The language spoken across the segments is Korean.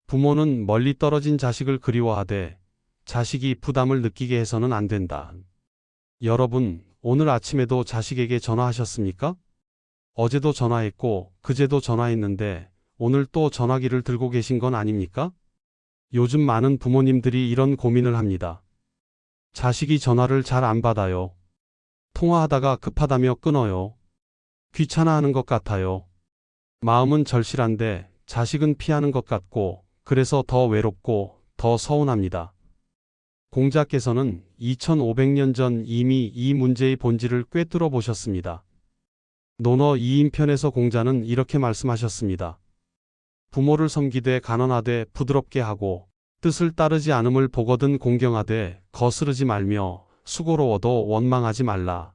부모는 멀리 떨어진 자식을 그리워하되 자식이 부담을 느끼게 해서는 안 된다. 여러분, 오늘 아침에도 자식에게 전화하셨습니까? 어제도 전화했고 그제도 전화했는데 오늘 또 전화기를 들고 계신 건 아닙니까? 요즘 많은 부모님들이 이런 고민을 합니다. 자식이 전화를 잘 안 받아요. 통화하다가 급하다며 끊어요. 귀찮아하는 것 같아요. 마음은 절실한데 자식은 피하는 것 같고 그래서 더 외롭고 더 서운합니다. 공자께서는 2500년 전 이미 이 문제의 본질을 꿰뚫어 보셨습니다. 논어 2인편에서 공자는 이렇게 말씀하셨습니다. 부모를 섬기되 간언하되 부드럽게 하고 뜻을 따르지 않음을 보거든 공경하되 거스르지 말며 수고로워도 원망하지 말라.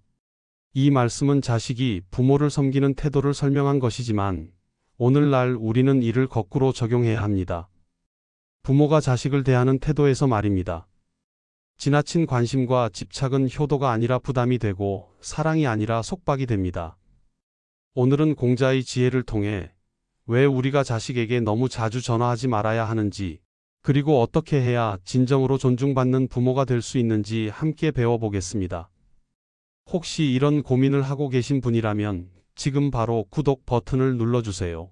이 말씀은 자식이 부모를 섬기는 태도를 설명한 것이지만 오늘날 우리는 이를 거꾸로 적용해야 합니다. 부모가 자식을 대하는 태도에서 말입니다. 지나친 관심과 집착은 효도가 아니라 부담이 되고 사랑이 아니라 속박이 됩니다. 오늘은 공자의 지혜를 통해 왜 우리가 자식에게 너무 자주 전화하지 말아야 하는지, 그리고 어떻게 해야 진정으로 존중받는 부모가 될 수 있는지 함께 배워보겠습니다. 혹시 이런 고민을 하고 계신 분이라면 지금 바로 구독 버튼을 눌러주세요.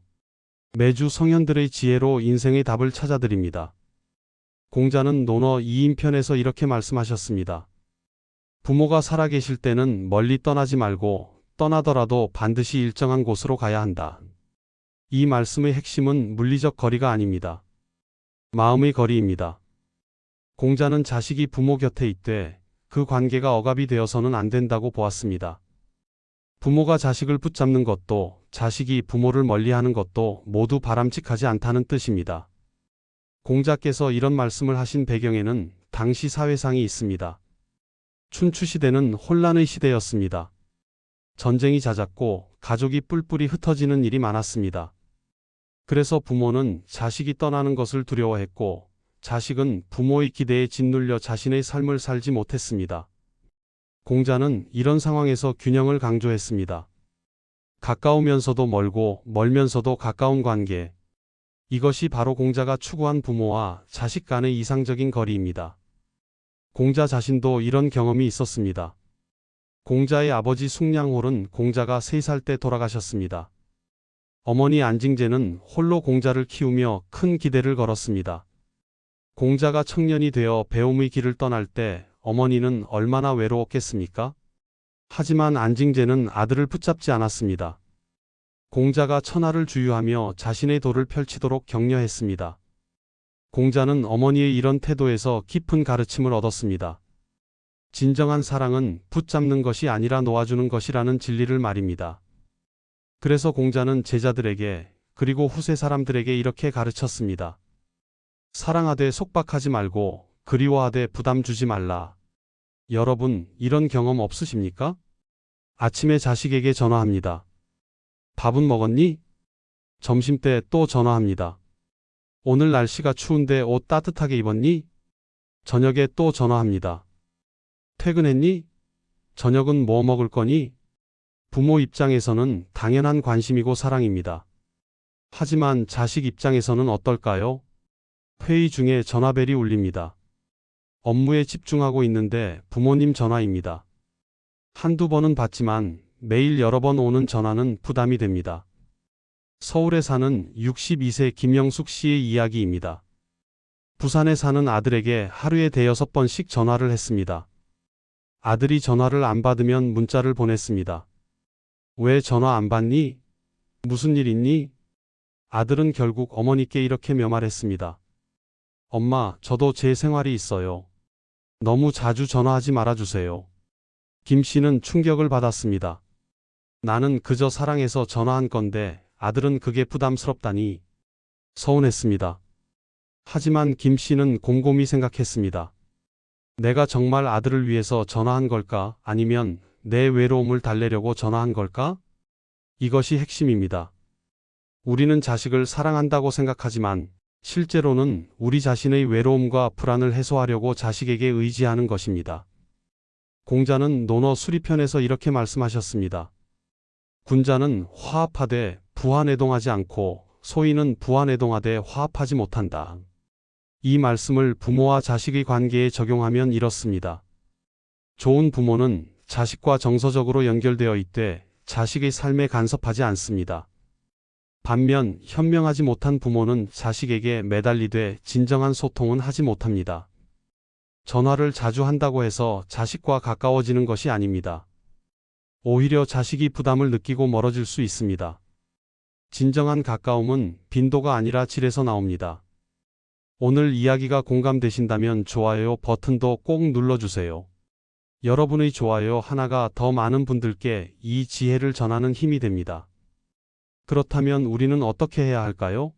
매주 성현들의 지혜로 인생의 답을 찾아드립니다. 공자는 논어 2인편에서 이렇게 말씀하셨습니다. 부모가 살아계실 때는 멀리 떠나지 말고 떠나더라도 반드시 일정한 곳으로 가야 한다. 이 말씀의 핵심은 물리적 거리가 아닙니다. 마음의 거리입니다. 공자는 자식이 부모 곁에 있되 그 관계가 억압이 되어서는 안 된다고 보았습니다. 부모가 자식을 붙잡는 것도 자식이 부모를 멀리하는 것도 모두 바람직하지 않다는 뜻입니다. 공자께서 이런 말씀을 하신 배경에는 당시 사회상이 있습니다. 춘추시대는 혼란의 시대였습니다. 전쟁이 잦았고 가족이 뿔뿔이 흩어지는 일이 많았습니다. 그래서 부모는 자식이 떠나는 것을 두려워했고 자식은 부모의 기대에 짓눌려 자신의 삶을 살지 못했습니다. 공자는 이런 상황에서 균형을 강조했습니다. 가까우면서도 멀고 멀면서도 가까운 관계. 이것이 바로 공자가 추구한 부모와 자식 간의 이상적인 거리입니다. 공자 자신도 이런 경험이 있었습니다. 공자의 아버지 숙량홀은 공자가 3살 때 돌아가셨습니다. 어머니 안징제는 홀로 공자를 키우며 큰 기대를 걸었습니다. 공자가 청년이 되어 배움의 길을 떠날 때 어머니는 얼마나 외로웠겠습니까? 하지만 안징제는 아들을 붙잡지 않았습니다. 공자가 천하를 주유하며 자신의 도를 펼치도록 격려했습니다. 공자는 어머니의 이런 태도에서 깊은 가르침을 얻었습니다. 진정한 사랑은 붙잡는 것이 아니라 놓아주는 것이라는 진리를 말입니다. 그래서 공자는 제자들에게 그리고 후세 사람들에게 이렇게 가르쳤습니다. 사랑하되 속박하지 말고 그리워하되 부담 주지 말라. 여러분, 이런 경험 없으십니까? 아침에 자식에게 전화합니다. 밥은 먹었니? 점심때 또 전화합니다. 오늘 날씨가 추운데 옷 따뜻하게 입었니? 저녁에 또 전화합니다. 퇴근했니? 저녁은 뭐 먹을 거니? 부모 입장에서는 당연한 관심이고 사랑입니다. 하지만 자식 입장에서는 어떨까요? 회의 중에 전화벨이 울립니다. 업무에 집중하고 있는데 부모님 전화입니다. 한두 번은 받지만 매일 여러 번 오는 전화는 부담이 됩니다. 서울에 사는 62세 김영숙 씨의 이야기입니다. 부산에 사는 아들에게 하루에 대여섯 번씩 전화를 했습니다. 아들이 전화를 안 받으면 문자를 보냈습니다. 왜 전화 안 받니? 무슨 일 있니? 아들은 결국 어머니께 이렇게 면말했습니다. 엄마, 저도 제 생활이 있어요. 너무 자주 전화하지 말아주세요. 김 씨는 충격을 받았습니다. 나는 그저 사랑해서 전화한 건데 아들은 그게 부담스럽다니. 서운했습니다. 하지만 김 씨는 곰곰이 생각했습니다. 내가 정말 아들을 위해서 전화한 걸까? 아니면 내 외로움을 달래려고 전화한 걸까? 이것이 핵심입니다. 우리는 자식을 사랑한다고 생각하지만 실제로는 우리 자신의 외로움과 불안을 해소하려고 자식에게 의지하는 것입니다. 공자는 논어 수리편에서 이렇게 말씀하셨습니다. 군자는 화합하되 부하내동하지 않고 소인은 부안해동하되 화합하지 못한다. 이 말씀을 부모와 자식의 관계에 적용하면 이렇습니다. 좋은 부모는 자식과 정서적으로 연결되어 있되 자식의 삶에 간섭하지 않습니다. 반면 현명하지 못한 부모는 자식에게 매달리되 진정한 소통은 하지 못합니다. 전화를 자주 한다고 해서 자식과 가까워지는 것이 아닙니다. 오히려 자식이 부담을 느끼고 멀어질 수 있습니다. 진정한 가까움은 빈도가 아니라 질에서 나옵니다. 오늘 이야기가 공감되신다면 좋아요 버튼도 꼭 눌러주세요. 여러분의 좋아요 하나가 더 많은 분들께 이 지혜를 전하는 힘이 됩니다. 그렇다면 우리는 어떻게 해야 할까요?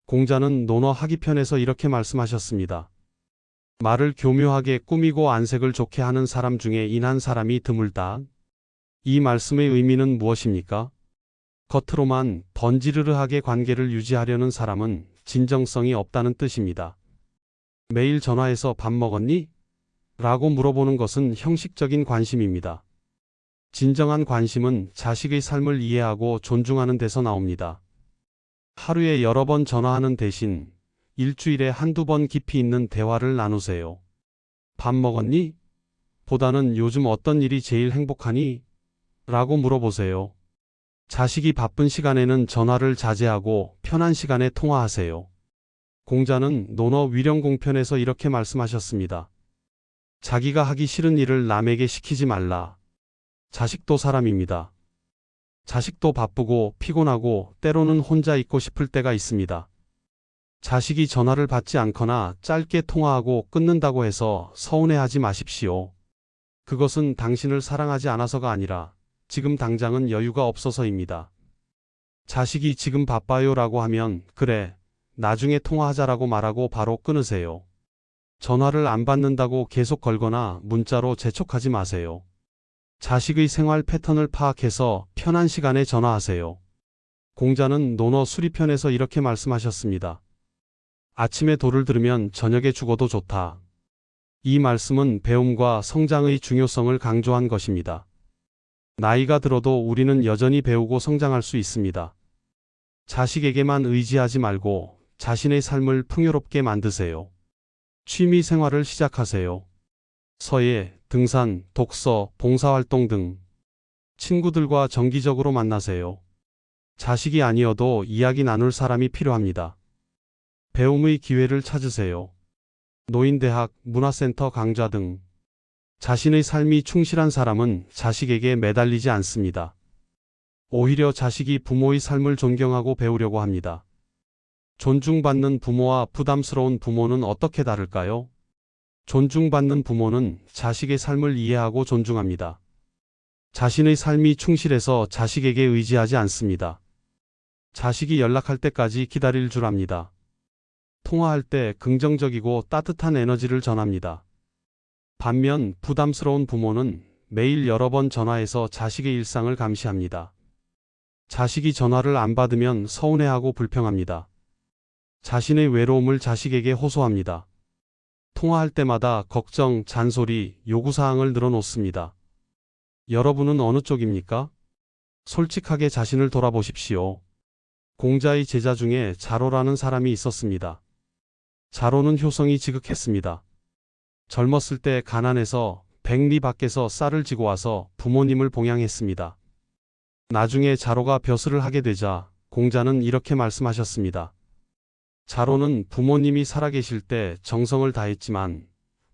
공자는 논어하기편에서 이렇게 말씀하셨습니다. 말을 교묘하게 꾸미고 안색을 좋게 하는 사람 중에 인한 사람이 드물다. 이 말씀의 의미는 무엇입니까? 겉으로만 번지르르하게 관계를 유지하려는 사람은 진정성이 없다는 뜻입니다. 매일 전화해서 밥 먹었니? 라고 물어보는 것은 형식적인 관심입니다. 진정한 관심은 자식의 삶을 이해하고 존중하는 데서 나옵니다. 하루에 여러 번 전화하는 대신 일주일에 한두 번 깊이 있는 대화를 나누세요. 밥 먹었니? 보다는 요즘 어떤 일이 제일 행복하니? 라고 물어보세요. 자식이 바쁜 시간에는 전화를 자제하고 편한 시간에 통화하세요. 공자는 논어 위령공편에서 이렇게 말씀하셨습니다. 자기가 하기 싫은 일을 남에게 시키지 말라. 자식도 사람입니다. 자식도 바쁘고 피곤하고 때로는 혼자 있고 싶을 때가 있습니다. 자식이 전화를 받지 않거나 짧게 통화하고 끊는다고 해서 서운해하지 마십시오. 그것은 당신을 사랑하지 않아서가 아니라 지금 당장은 여유가 없어서입니다. 자식이 지금 바빠요 라고 하면 그래, 나중에 통화하자라고 말하고 바로 끊으세요. 전화를 안 받는다고 계속 걸거나 문자로 재촉하지 마세요. 자식의 생활 패턴을 파악해서 편한 시간에 전화하세요. 공자는 논어 수리편에서 이렇게 말씀하셨습니다. 아침에 도를 들으면 저녁에 죽어도 좋다. 이 말씀은 배움과 성장의 중요성을 강조한 것입니다. 나이가 들어도 우리는 여전히 배우고 성장할 수 있습니다. 자식에게만 의지하지 말고 자신의 삶을 풍요롭게 만드세요. 취미 생활을 시작하세요. 서예, 등산, 독서, 봉사활동 등 친구들과 정기적으로 만나세요. 자식이 아니어도 이야기 나눌 사람이 필요합니다. 배움의 기회를 찾으세요. 노인대학, 문화센터 강좌 등 자신의 삶이 충실한 사람은 자식에게 매달리지 않습니다. 오히려 자식이 부모의 삶을 존경하고 배우려고 합니다. 존중받는 부모와 부담스러운 부모는 어떻게 다를까요? 존중받는 부모는 자식의 삶을 이해하고 존중합니다. 자신의 삶이 충실해서 자식에게 의지하지 않습니다. 자식이 연락할 때까지 기다릴 줄 압니다. 통화할 때 긍정적이고 따뜻한 에너지를 전합니다. 반면 부담스러운 부모는 매일 여러 번 전화해서 자식의 일상을 감시합니다. 자식이 전화를 안 받으면 서운해하고 불평합니다. 자신의 외로움을 자식에게 호소합니다. 통화할 때마다 걱정, 잔소리, 요구사항을 늘어놓습니다. 여러분은 어느 쪽입니까? 솔직하게 자신을 돌아보십시오. 공자의 제자 중에 자로라는 사람이 있었습니다. 자로는 효성이 지극했습니다. 젊었을 때 가난해서 백리 밖에서 쌀을 지고 와서 부모님을 봉양했습니다. 나중에 자로가 벼슬을 하게 되자 공자는 이렇게 말씀하셨습니다. 자로는 부모님이 살아계실 때 정성을 다했지만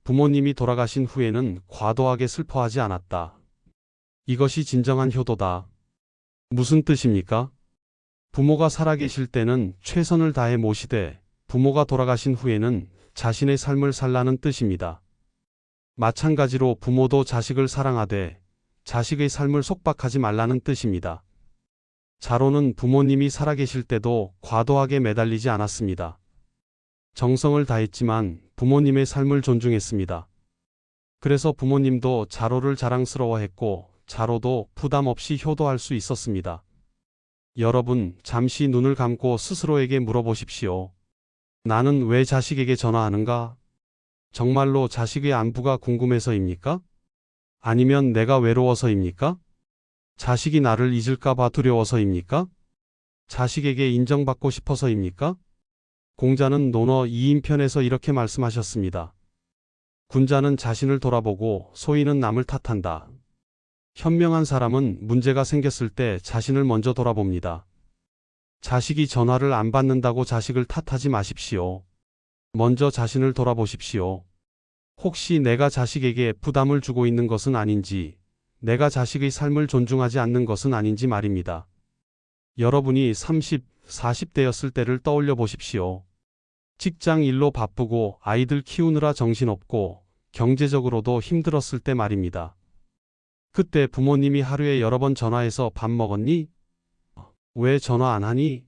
부모님이 돌아가신 후에는 과도하게 슬퍼하지 않았다. 이것이 진정한 효도다. 무슨 뜻입니까? 부모가 살아계실 때는 최선을 다해 모시되 부모가 돌아가신 후에는 자신의 삶을 살라는 뜻입니다. 마찬가지로 부모도 자식을 사랑하되 자식의 삶을 속박하지 말라는 뜻입니다. 자로는 부모님이 살아계실 때도 과도하게 매달리지 않았습니다. 정성을 다했지만 부모님의 삶을 존중했습니다. 그래서 부모님도 자로를 자랑스러워했고 자로도 부담 없이 효도할 수 있었습니다. 여러분, 잠시 눈을 감고 스스로에게 물어보십시오. 나는 왜 자식에게 전화하는가? 정말로 자식의 안부가 궁금해서입니까? 아니면 내가 외로워서입니까? 자식이 나를 잊을까 봐 두려워서입니까? 자식에게 인정받고 싶어서입니까? 공자는 논어 2인편에서 이렇게 말씀하셨습니다. 군자는 자신을 돌아보고 소인은 남을 탓한다. 현명한 사람은 문제가 생겼을 때 자신을 먼저 돌아봅니다. 자식이 전화를 안 받는다고 자식을 탓하지 마십시오. 먼저 자신을 돌아보십시오. 혹시 내가 자식에게 부담을 주고 있는 것은 아닌지, 내가 자식의 삶을 존중하지 않는 것은 아닌지 말입니다. 여러분이 30, 40대였을 때를 떠올려 보십시오. 직장 일로 바쁘고 아이들 키우느라 정신없고 경제적으로도 힘들었을 때 말입니다. 그때 부모님이 하루에 여러 번 전화해서 밥 먹었니? 왜 전화 안 하니?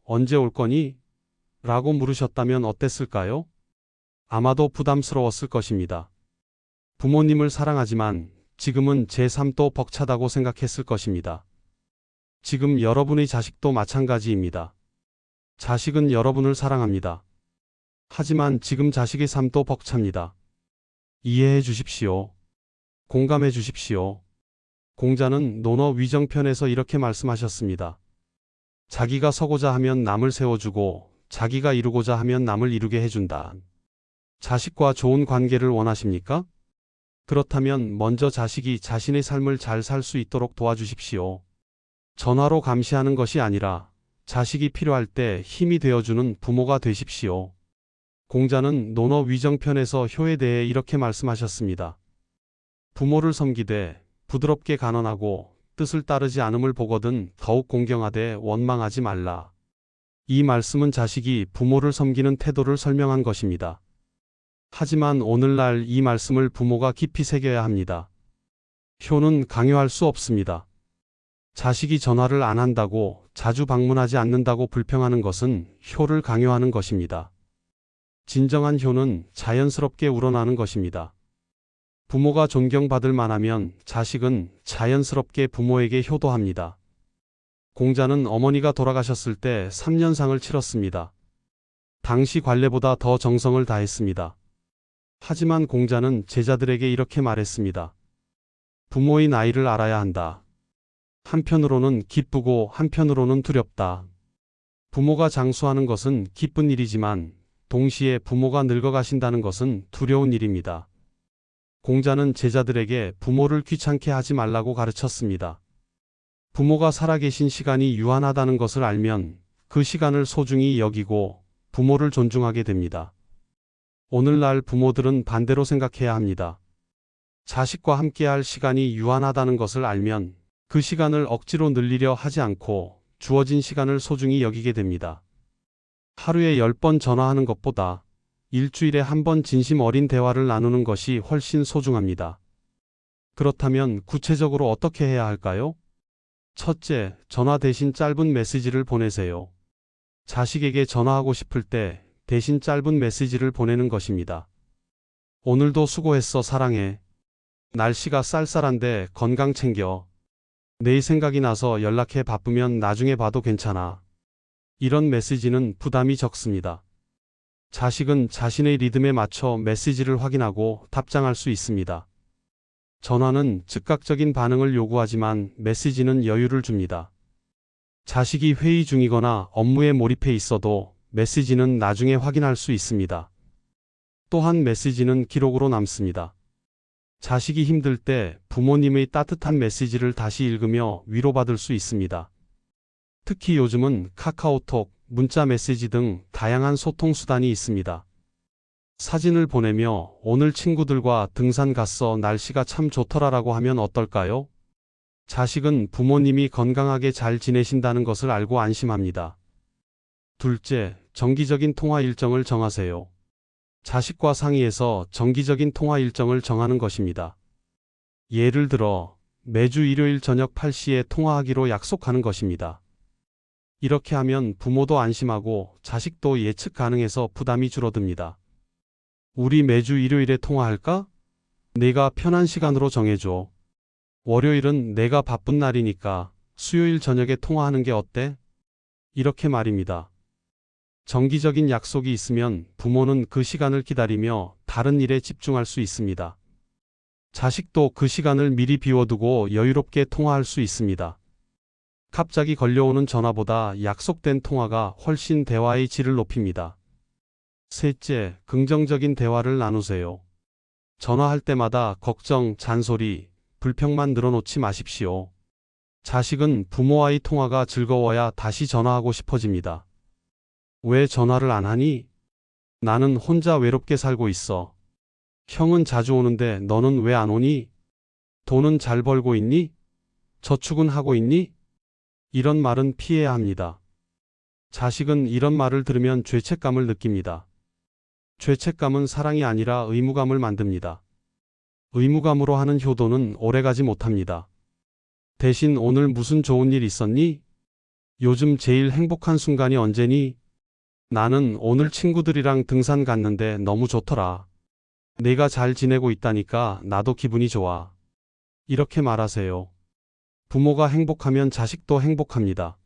언제 올 거니? 라고 물으셨다면 어땠을까요? 아마도 부담스러웠을 것입니다. 부모님을 사랑하지만 지금은 제 삶도 벅차다고 생각했을 것입니다. 지금 여러분의 자식도 마찬가지입니다. 자식은 여러분을 사랑합니다. 하지만 지금 자식의 삶도 벅찹니다. 이해해 주십시오. 공감해 주십시오. 공자는 논어 위정편에서 이렇게 말씀하셨습니다. 자기가 서고자 하면 남을 세워주고 자기가 이루고자 하면 남을 이루게 해준다. 자식과 좋은 관계를 원하십니까? 그렇다면 먼저 자식이 자신의 삶을 잘 살 수 있도록 도와주십시오. 전화로 감시하는 것이 아니라 자식이 필요할 때 힘이 되어주는 부모가 되십시오. 공자는 논어 위정편에서 효에 대해 이렇게 말씀하셨습니다. 부모를 섬기되 부드럽게 간언하고 뜻을 따르지 않음을 보거든 더욱 공경하되 원망하지 말라. 이 말씀은 자식이 부모를 섬기는 태도를 설명한 것입니다. 하지만 오늘날 이 말씀을 부모가 깊이 새겨야 합니다. 효는 강요할 수 없습니다. 자식이 전화를 안 한다고 자주 방문하지 않는다고 불평하는 것은 효를 강요하는 것입니다. 진정한 효는 자연스럽게 우러나는 것입니다. 부모가 존경받을 만하면 자식은 자연스럽게 부모에게 효도합니다. 공자는 어머니가 돌아가셨을 때 3년상을 치렀습니다. 당시 관례보다 더 정성을 다했습니다. 하지만 공자는 제자들에게 이렇게 말했습니다. 부모의 나이를 알아야 한다. 한편으로는 기쁘고 한편으로는 두렵다. 부모가 장수하는 것은 기쁜 일이지만 동시에 부모가 늙어가신다는 것은 두려운 일입니다. 공자는 제자들에게 부모를 귀찮게 하지 말라고 가르쳤습니다. 부모가 살아계신 시간이 유한하다는 것을 알면 그 시간을 소중히 여기고 부모를 존중하게 됩니다. 오늘날 부모들은 반대로 생각해야 합니다. 자식과 함께할 시간이 유한하다는 것을 알면 그 시간을 억지로 늘리려 하지 않고 주어진 시간을 소중히 여기게 됩니다. 하루에 10번 전화하는 것보다 일주일에 한 번 진심 어린 대화를 나누는 것이 훨씬 소중합니다. 그렇다면 구체적으로 어떻게 해야 할까요? 첫째, 전화 대신 짧은 메시지를 보내세요. 자식에게 전화하고 싶을 때 대신 짧은 메시지를 보내는 것입니다. 오늘도 수고했어, 사랑해. 날씨가 쌀쌀한데 건강 챙겨. 내 생각이 나서 연락해, 바쁘면 나중에 봐도 괜찮아. 이런 메시지는 부담이 적습니다. 자식은 자신의 리듬에 맞춰 메시지를 확인하고 답장할 수 있습니다. 전화는 즉각적인 반응을 요구하지만 메시지는 여유를 줍니다. 자식이 회의 중이거나 업무에 몰입해 있어도 메시지는 나중에 확인할 수 있습니다. 또한 메시지는 기록으로 남습니다. 자식이 힘들 때 부모님의 따뜻한 메시지를 다시 읽으며 위로받을 수 있습니다. 특히 요즘은 카카오톡, 문자 메시지 등 다양한 소통 수단이 있습니다. 사진을 보내며 오늘 친구들과 등산 갔어, 날씨가 참 좋더라라고 하면 어떨까요? 자식은 부모님이 건강하게 잘 지내신다는 것을 알고 안심합니다. 둘째, 정기적인 통화 일정을 정하세요. 자식과 상의해서 정기적인 통화 일정을 정하는 것입니다. 예를 들어 매주 일요일 저녁 8시에 통화하기로 약속하는 것입니다. 이렇게 하면 부모도 안심하고 자식도 예측 가능해서 부담이 줄어듭니다. 우리 매주 일요일에 통화할까? 내가 편한 시간으로 정해줘. 월요일은 내가 바쁜 날이니까 수요일 저녁에 통화하는 게 어때? 이렇게 말입니다. 정기적인 약속이 있으면 부모는 그 시간을 기다리며 다른 일에 집중할 수 있습니다. 자식도 그 시간을 미리 비워두고 여유롭게 통화할 수 있습니다. 갑자기 걸려오는 전화보다 약속된 통화가 훨씬 대화의 질을 높입니다. 셋째, 긍정적인 대화를 나누세요. 전화할 때마다 걱정, 잔소리, 불평만 늘어놓지 마십시오. 자식은 부모와의 통화가 즐거워야 다시 전화하고 싶어집니다. 왜 전화를 안 하니? 나는 혼자 외롭게 살고 있어. 형은 자주 오는데 너는 왜 안 오니? 돈은 잘 벌고 있니? 저축은 하고 있니? 이런 말은 피해야 합니다. 자식은 이런 말을 들으면 죄책감을 느낍니다. 죄책감은 사랑이 아니라 의무감을 만듭니다. 의무감으로 하는 효도는 오래가지 못합니다. 대신 오늘 무슨 좋은 일 있었니? 요즘 제일 행복한 순간이 언제니? 나는 오늘 친구들이랑 등산 갔는데 너무 좋더라. 내가 잘 지내고 있다니까 나도 기분이 좋아. 이렇게 말하세요. 부모가 행복하면 자식도 행복합니다.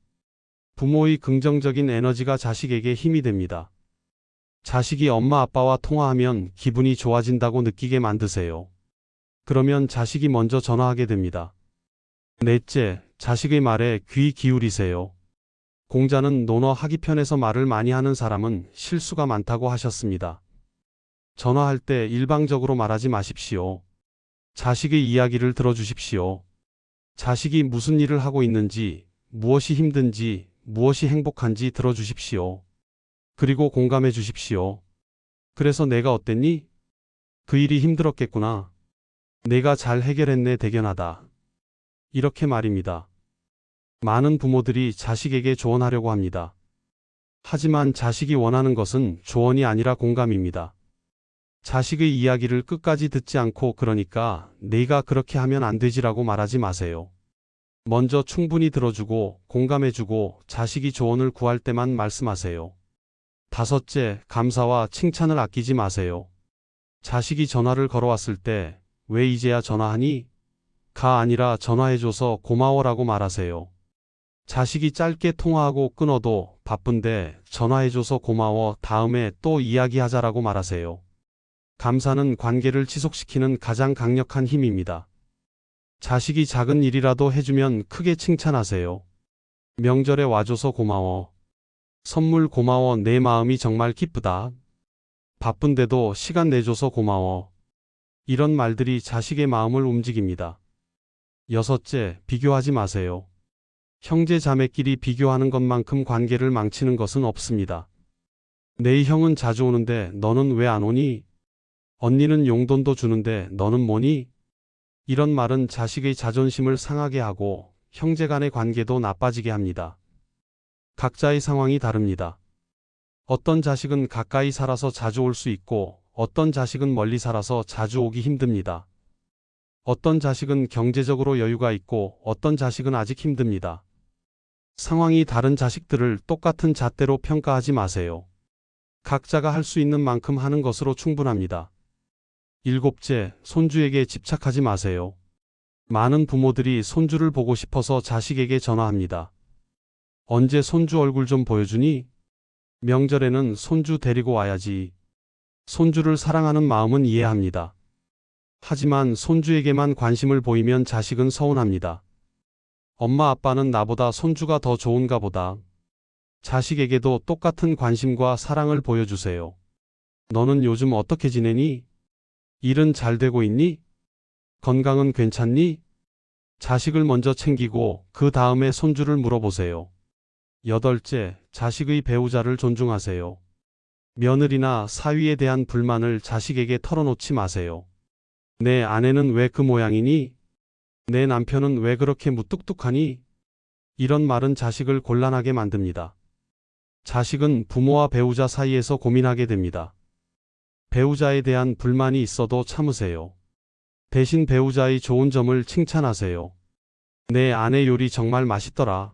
부모의 긍정적인 에너지가 자식에게 힘이 됩니다. 자식이 엄마 아빠와 통화하면 기분이 좋아진다고 느끼게 만드세요. 그러면 자식이 먼저 전화하게 됩니다. 넷째, 자식의 말에 귀 기울이세요. 공자는 논어하기 편해서 말을 많이 하는 사람은 실수가 많다고 하셨습니다. 전화할 때 일방적으로 말하지 마십시오. 자식의 이야기를 들어주십시오. 자식이 무슨 일을 하고 있는지, 무엇이 힘든지, 무엇이 행복한지 들어주십시오. 그리고 공감해 주십시오. 그래서 내가 어땠니? 그 일이 힘들었겠구나. 내가 잘 해결했네 대견하다. 이렇게 말입니다. 많은 부모들이 자식에게 조언하려고 합니다. 하지만 자식이 원하는 것은 조언이 아니라 공감입니다. 자식의 이야기를 끝까지 듣지 않고 그러니까 네가 그렇게 하면 안 되지라고 말하지 마세요. 먼저 충분히 들어주고 공감해주고 자식이 조언을 구할 때만 말씀하세요. 다섯째, 감사와 칭찬을 아끼지 마세요. 자식이 전화를 걸어왔을 때 왜 이제야 전화하니? 가 아니라 전화해줘서 고마워라고 말하세요. 자식이 짧게 통화하고 끊어도 바쁜데 전화해줘서 고마워 다음에 또 이야기하자라고 말하세요. 감사는 관계를 지속시키는 가장 강력한 힘입니다. 자식이 작은 일이라도 해주면 크게 칭찬하세요. 명절에 와줘서 고마워. 선물 고마워 내 마음이 정말 기쁘다. 바쁜데도 시간 내줘서 고마워. 이런 말들이 자식의 마음을 움직입니다. 여섯째, 비교하지 마세요. 형제 자매끼리 비교하는 것만큼 관계를 망치는 것은 없습니다. 내 형은 자주 오는데 너는 왜 안 오니? 언니는 용돈도 주는데 너는 뭐니? 이런 말은 자식의 자존심을 상하게 하고 형제 간의 관계도 나빠지게 합니다. 각자의 상황이 다릅니다. 어떤 자식은 가까이 살아서 자주 올 수 있고 어떤 자식은 멀리 살아서 자주 오기 힘듭니다. 어떤 자식은 경제적으로 여유가 있고 어떤 자식은 아직 힘듭니다. 상황이 다른 자식들을 똑같은 잣대로 평가하지 마세요. 각자가 할 수 있는 만큼 하는 것으로 충분합니다. 일곱째, 손주에게 집착하지 마세요. 많은 부모들이 손주를 보고 싶어서 자식에게 전화합니다. 언제 손주 얼굴 좀 보여주니? 명절에는 손주 데리고 와야지. 손주를 사랑하는 마음은 이해합니다. 하지만 손주에게만 관심을 보이면 자식은 서운합니다. 엄마 아빠는 나보다 손주가 더 좋은가 보다. 자식에게도 똑같은 관심과 사랑을 보여주세요. 너는 요즘 어떻게 지내니? 일은 잘 되고 있니? 건강은 괜찮니? 자식을 먼저 챙기고 그 다음에 손주를 물어보세요. 여덟째, 자식의 배우자를 존중하세요. 며느리나 사위에 대한 불만을 자식에게 털어놓지 마세요. 내 아내는 왜 그 모양이니? 내 남편은 왜 그렇게 무뚝뚝하니? 이런 말은 자식을 곤란하게 만듭니다. 자식은 부모와 배우자 사이에서 고민하게 됩니다. 배우자에 대한 불만이 있어도 참으세요. 대신 배우자의 좋은 점을 칭찬하세요. 내 아내 요리 정말 맛있더라.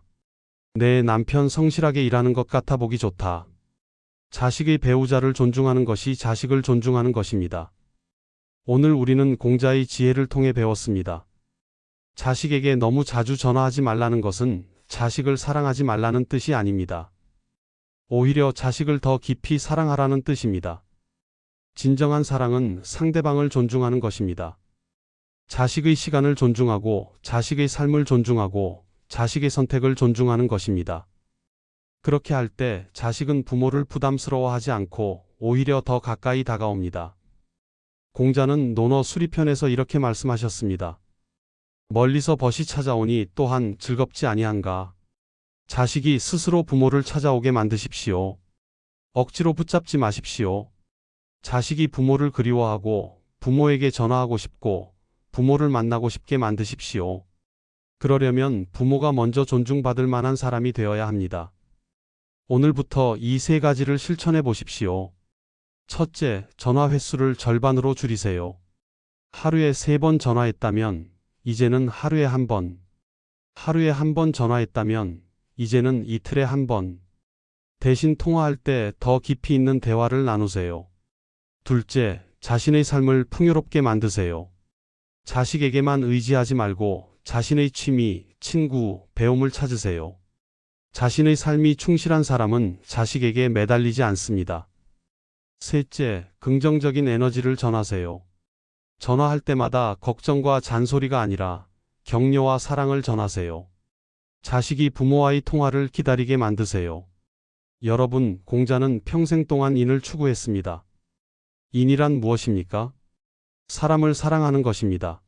내 남편 성실하게 일하는 것 같아 보기 좋다. 자식의 배우자를 존중하는 것이 자식을 존중하는 것입니다. 오늘 우리는 공자의 지혜를 통해 배웠습니다. 자식에게 너무 자주 전화하지 말라는 것은 자식을 사랑하지 말라는 뜻이 아닙니다. 오히려 자식을 더 깊이 사랑하라는 뜻입니다. 진정한 사랑은 상대방을 존중하는 것입니다. 자식의 시간을 존중하고 자식의 삶을 존중하고 자식의 선택을 존중하는 것입니다. 그렇게 할 때 자식은 부모를 부담스러워하지 않고 오히려 더 가까이 다가옵니다. 공자는 논어 수리편에서 이렇게 말씀하셨습니다. 멀리서 벗이 찾아오니 또한 즐겁지 아니한가. 자식이 스스로 부모를 찾아오게 만드십시오. 억지로 붙잡지 마십시오. 자식이 부모를 그리워하고 부모에게 전화하고 싶고 부모를 만나고 싶게 만드십시오. 그러려면 부모가 먼저 존중받을 만한 사람이 되어야 합니다. 오늘부터 이 세 가지를 실천해 보십시오. 첫째, 전화 횟수를 절반으로 줄이세요. 하루에 3번 전화했다면 이제는 하루에 1번. 하루에 1번 전화했다면 이제는 이틀에 1번. 대신 통화할 때 더 깊이 있는 대화를 나누세요. 둘째, 자신의 삶을 풍요롭게 만드세요. 자식에게만 의지하지 말고 자신의 취미, 친구, 배움을 찾으세요. 자신의 삶이 충실한 사람은 자식에게 매달리지 않습니다. 셋째, 긍정적인 에너지를 전하세요. 전화할 때마다 걱정과 잔소리가 아니라 격려와 사랑을 전하세요. 자식이 부모와의 통화를 기다리게 만드세요. 여러분, 공자는 평생 동안 인을 추구했습니다. 인이란 무엇입니까? 사람을 사랑하는 것입니다.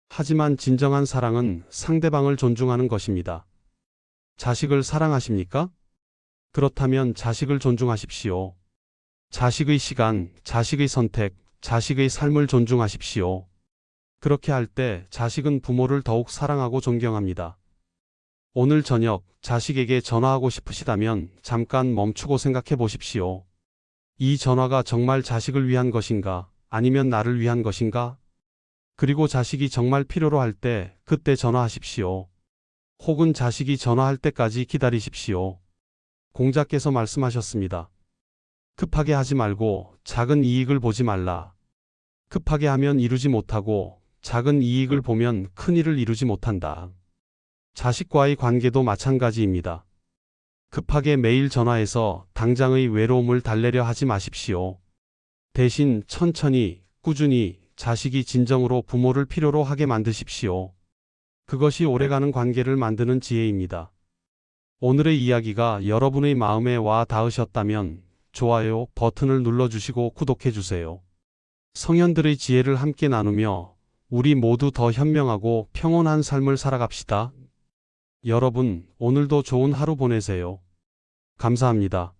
하지만 진정한 사랑은 상대방을 존중하는 것입니다. 자식을 사랑하십니까? 그렇다면 자식을 존중하십시오. 자식의 시간, 자식의 선택, 자식의 삶을 존중하십시오. 그렇게 할 때 자식은 부모를 더욱 사랑하고 존경합니다. 오늘 저녁 자식에게 전화하고 싶으시다면 잠깐 멈추고 생각해 보십시오. 이 전화가 정말 자식을 위한 것인가? 아니면 나를 위한 것인가? 그리고 자식이 정말 필요로 할 때 그때 전화하십시오. 혹은 자식이 전화할 때까지 기다리십시오. 공자께서 말씀하셨습니다. 급하게 하지 말고 작은 이익을 보지 말라. 급하게 하면 이루지 못하고 작은 이익을 보면 큰 일을 이루지 못한다. 자식과의 관계도 마찬가지입니다. 급하게 매일 전화해서 당장의 외로움을 달래려 하지 마십시오. 대신 천천히, 꾸준히 자식이 진정으로 부모를 필요로 하게 만드십시오. 그것이 오래가는 관계를 만드는 지혜입니다. 오늘의 이야기가 여러분의 마음에 와 닿으셨다면 좋아요 버튼을 눌러주시고 구독해주세요. 성현들의 지혜를 함께 나누며 우리 모두 더 현명하고 평온한 삶을 살아갑시다. 여러분, 오늘도 좋은 하루 보내세요. 감사합니다.